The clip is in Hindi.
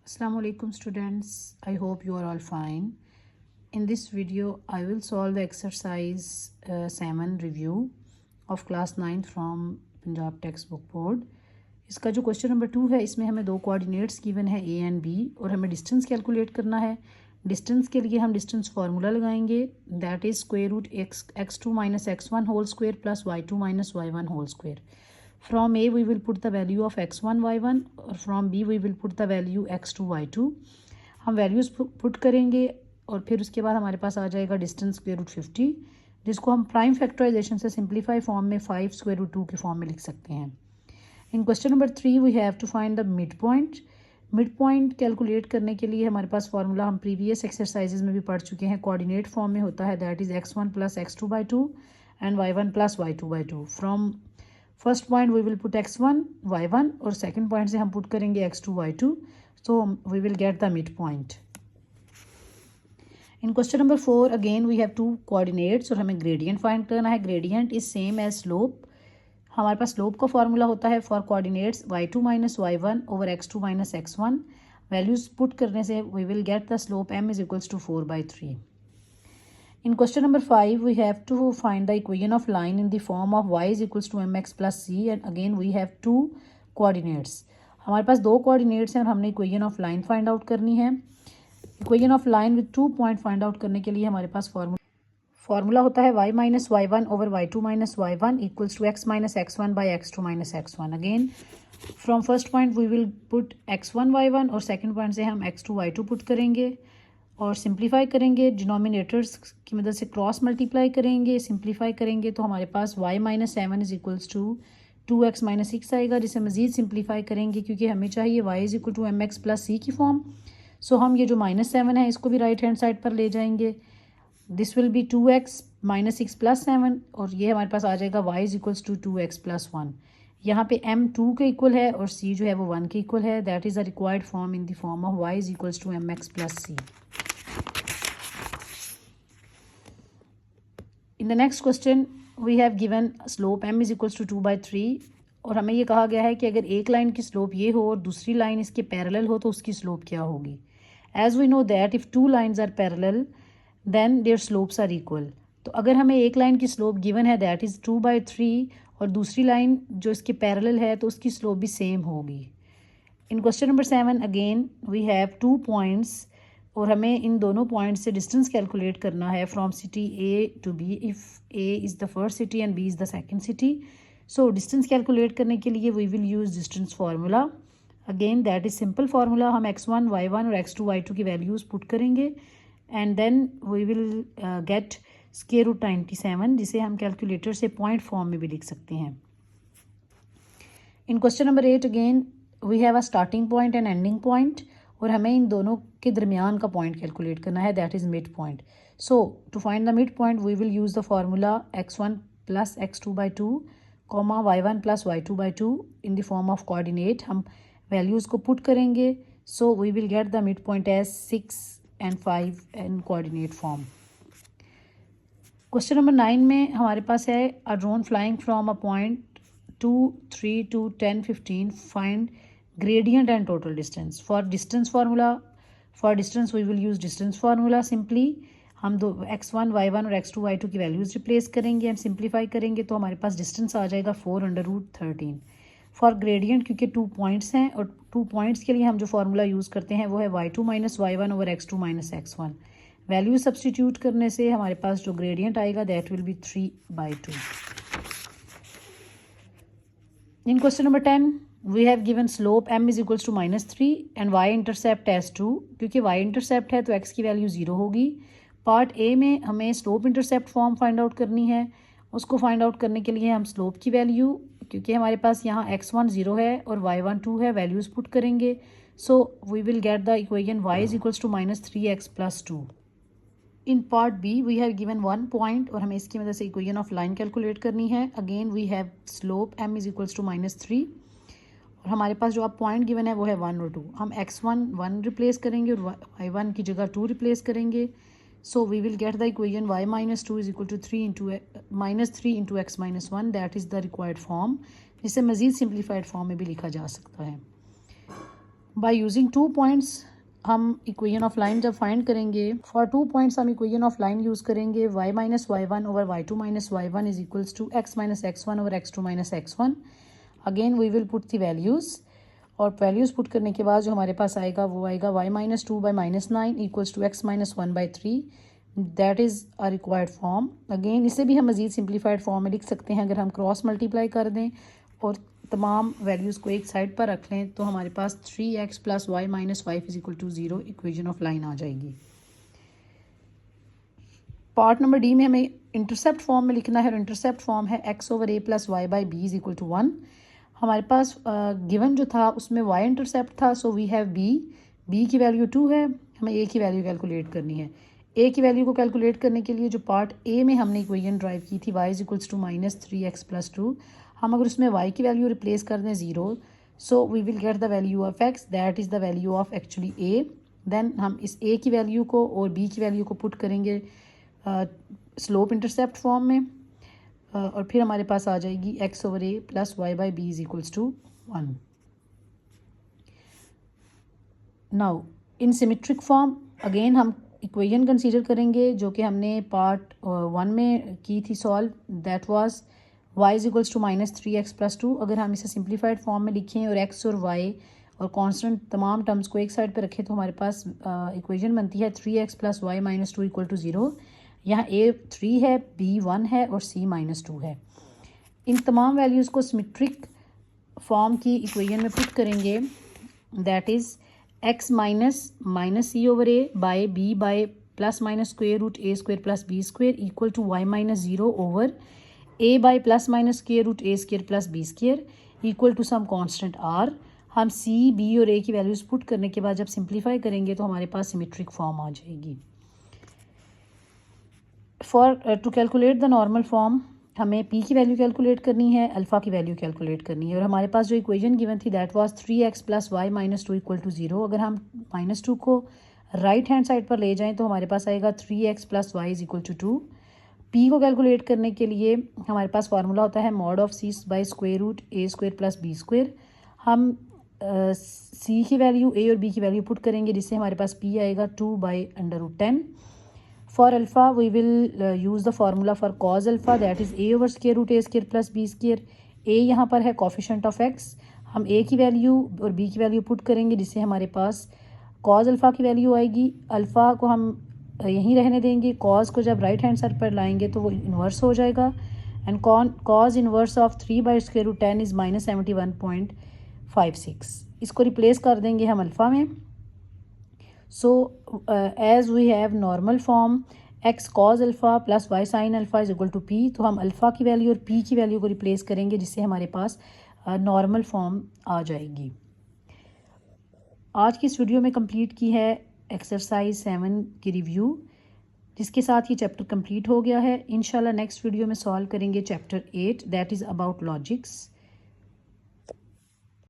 Assalamu alaikum students, I hope you are all fine. In this video I will solve the exercise 7 review of class 9 from Punjab textbook board. इसका जो क्वेश्चन नंबर 2 है इसमें हमें दो कोऑर्डिनेट्स गिवन है a एंड b और हमें डिस्टेंस कैलकुलेट करना है। डिस्टेंस के लिए हम डिस्टेंस फार्मूला लगाएंगे, that is square root x2 minus x1 whole square plus y2 minus y1 whole square. From a we will put the value of x1 y1 और from b we will put the value x2 y2. हम वैल्यूज़ पुट करेंगे और फिर उसके बाद हमारे पास आ जाएगा डिस्टेंस स्क्वायर रूट 50, जिसको हम प्राइम फैक्टराइजेशन से सिंप्लीफाई फॉर्म में 5 स्क्वायर रूट 2 के फॉर्म में लिख सकते हैं. In question number 3 we have to find the mid point. Mid point calculate करने के लिए हमारे पास फार्मूला हम प्रीवियस एक्सरसाइजेज में भी पढ़ चुके हैं, कोऑर्डिनेट फॉर्म में होता है, that is x1 plus x2 by 2 and y1 plus y2 by 2. From first point we will put x1 y1 और सेकंड पॉइंट से हम पुट करेंगे x2 y2, so we will get the mid point. In question number 4 again we have two coordinates और हमें ग्रेडियंट फाइंड करना है. Gradient is same as slope. हमारे पास स्लोप का फॉर्मूला होता है for coordinates y2 minus y1 over x2 minus x1. Values put करने से we will get the slope m is equals to 4/3. In question number 5, we have to find the equation of line in the form of y is equals to mx plus c, and again we have two coordinates. हमारे पास दो coordinates हैं और हमने equation of line find out करनी है. equation of line with 2 point find out करने के लिए हमारे पास फॉर्मूला होता है y minus y1 over y2 minus y1 equals to x minus x1 by x2 minus x1. Again from first point we will put x1 y1 और सेकेंड पॉइंट से हम x2 y2 पुट करेंगे और सिंप्लीफाई करेंगे. डिनोमिनेटर्स की मदद से क्रॉस मल्टीप्लाई करेंगे, सिंप्लीफाई करेंगे तो हमारे पास y minus 7 is equals to 2x minus 6 आएगा, जिसे मज़ीद सिंप्लीफाई करेंगे क्योंकि हमें चाहिए y is equal to M X plus C की फॉर्म. सो हम ये जो -7 है इसको भी राइट हैंड साइड पर ले जाएंगे. This will be 2x minus 6 plus 7 और ये हमारे पास आ जाएगा y is equals to 2x plus 1. यहाँ पे m 2 के इक्वल है और c जो है वो 1 के इक्वल है. That is a required form in the form of y is equals to M X plus C. In the next question we have given slope m is equals to 2/3 और हमें ये कहा गया है कि अगर एक लाइन की स्लोप ये हो और दूसरी लाइन इसके पैरेलल हो तो उसकी स्लोप क्या होगी. As we know that if two lines are parallel then their slopes are equal. तो अगर हमें एक लाइन की स्लोप गिवन है दैट इज़ 2/3 और दूसरी लाइन जो इसके पैरेलल है तो उसकी स्लोप भी सेम होगी. In question number 7 again we have 2 points और हमें इन दोनों पॉइंट से डिस्टेंस कैलकुलेट करना है from city A to B if A is the first city and B is the second city. So distance calculate करने के लिए we will use distance formula. Again that is simple formula. हम x1 y1 और x2 y2 की वैल्यूज़ पुट करेंगे and then we will get square root 97, जिसे हम कैलकुलेटर से पॉइंट फॉर्म में भी लिख सकते हैं. In question number 8 again we have a starting point and ending point और हमें इन दोनों के दरमियान का पॉइंट कैलकुलेट करना है, that is mid point. So to find the mid point we will use the formula x1 plus x2 by 2 comma y1 plus y2 by 2 in the form of coordinate. हम वैल्यूज़ को पुट करेंगे so we will get the mid point as 6 and 5 in coordinate form. Question number 9 में हमारे पास है a drone flying from a point 2, 3 to 10, 15 find gradient and total distance. For distance formula, for distance we will use distance formula simply. हम दो x1 y1 और x2 y2 की वैल्यूज़ रिप्लेस करेंगे, हम सिंप्लीफाई करेंगे तो हमारे पास डिस्टेंस आ जाएगा 4/√13. फॉर ग्रेडियंट क्योंकि 2 पॉइंट्स हैं और 2 पॉइंट्स के लिए हम जो फार्मूला यूज़ करते हैं वो है y2 minus y1 over x2 minus x1. Value substitute करने से हमारे पास जो ग्रेडियंट आएगा that will be 3/2. In question number 10 we have given slope m is equals to -3 and y intercept as 2. क्योंकि y इंटरसेप्ट है तो x की वैल्यू 0 होगी. पार्ट ए में हमें slope intercept form find out करनी है. उसको फाइंड आउट करने के लिए हम स्लोप की वैल्यू, क्योंकि हमारे पास यहाँ x1 0 है और y1 2 है, वैल्यूज़ पुट करेंगे. So we will get the equation y is equals to -3x plus 2. In part B we have given 1 point और हमें इसकी मदद से इक्वेशन ऑफ लाइन कैलकुलेट करनी है. Again we have slope m is equals to -3 और हमारे पास जो आप पॉइंट गिवन है वो है 1 और 2. हम x1 1 रिप्लेस करेंगे और y1 की जगह 2 रिप्लेस करेंगे. So we will get the equation y minus 2 is equal to 3 into x minus 1. That is the required form, जिसे मज़ीद सिंप्लीफाइड फॉर्म में भी लिखा जा सकता है. बाय यूजिंग 2 पॉइंट्स हम इक्वेशन ऑफ लाइन जब फाइंड करेंगे, फॉर 2 पॉइंट्स हम इक्वेशन ऑफ लाइन यूज़ करेंगे y minus y one over y2 minus y one is equals to x minus x1 over x2 minus x1। Again we will put the values, और वैल्यूज़ पुट करने के बाद जो हमारे पास आएगा वो आएगा y minus 2 by minus 9 equals to x minus 1 by 3। That is a required form. Again इसे भी हम मज़ीद सिंप्लीफाइड फॉर्म में लिख सकते हैं। अगर हम क्रॉस मल्टीप्लाई कर दें और तमाम वैल्यूज़ को एक साइड पर रख लें तो हमारे पास 3x plus Y minus 5 is equal to 0 equation of line आ जाएगी। पार्ट नंबर डी में हमें इंटरसेप्ट फॉर्म में लिखना है, और इंटरसेप्ट फॉर्म है x over a plus y by b is equal to 1। हमारे पास गिवन जो था उसमें y इंटरसेप्ट था, सो वी हैव b की वैल्यू 2 है, हमें a की वैल्यू कैलकुलेट करनी है। a की वैल्यू को कैलकुलेट करने के लिए जो पार्ट a में हमने इक्वेशन ड्राइव की थी y is equals to minus 3x plus 2, हम अगर उसमें y की वैल्यू रिप्लेस कर दें 0, so we will get the value of x, that is the value of actually a। Then हम इस a की वैल्यू को और b की वैल्यू को पुट करेंगे स्लोप इंटरसेप्ट फॉर्म में, और फिर हमारे पास आ जाएगी x over a plus y by b is equals to 1। Now in symmetric form again हम इक्वेशन कंसीडर करेंगे जो कि हमने पार्ट 1 में की थी solve, that was y is equals to minus 3x plus 2। अगर हम इसे सिंप्लीफाइड फॉर्म में लिखें और x और y और कांस्टेंट तमाम टर्म्स को एक साइड पर रखें तो हमारे पास इक्वेशन बनती है 3x plus Y minus 2 equal to 0। यहाँ a 3 है, b 1 है और c माइनस 2 है। इन तमाम वैल्यूज़ को सिमेट्रिक फॉर्म की इक्वेशन में पुट करेंगे, that is x minus c over a by b by plus minus square root a square plus b square equal to y minus 0 over a by plus minus square root a square plus b square equal to some constant r। हम c, b और a की वैल्यूज़ पुट करने के बाद जब सिंप्लीफाई करेंगे तो हमारे पास सिमेट्रिक फॉर्म आ जाएगी। For to calculate the normal form हमें p की वैल्यू कैलकुलेट करनी है, अल्फ़ा की वैल्यू कैलकुलेट करनी है, और हमारे पास जो इक्वेशन गिवन थी that was 3x plus Y minus 2 equal to 0। अगर हम माइनस 2 को राइट हैंड साइड पर ले जाएं तो हमारे पास आएगा 3x plus y is equal to 2। p को कैलकुलेट करने के लिए हमारे पास फार्मूला होता है mod of c by square root a square plus b square. हम c की वैल्यू a और b की वैल्यू पुट करेंगे जिससे हमारे पास p आएगा 2 by under root 10। For alpha, we will use the formula for cos alpha, that is a over square root a square plus b square। a यहाँ पर है coefficient of x, हम a की वैल्यू और b की वैल्यू पुट करेंगे जिससे हमारे पास cos alpha की वैल्यू आएगी। अल्फ़ा को हम यहीं रहने देंगे, cos को जब राइट हैंड साइड पर लाएंगे तो वो इन्वर्स हो जाएगा, and cos inverse of 3 by square root 10 is minus 71.56। इसको रिप्लेस कर देंगे हम अल्फ़ा में। So as we have normal form x cos alpha plus y sin alpha is equal to p, तो हम अल्फ़ा की वैल्यू और p की वैल्यू को रिप्लेस करेंगे जिससे हमारे पास नॉर्मल फॉर्म आ जाएगी। आज की इस वीडियो में कंप्लीट की है एक्सरसाइज 7 की रिव्यू, जिसके साथ ये चैप्टर कंप्लीट हो गया है। इंशाल्लाह नेक्स्ट वीडियो में सॉल्व करेंगे chapter 8 that is about logics.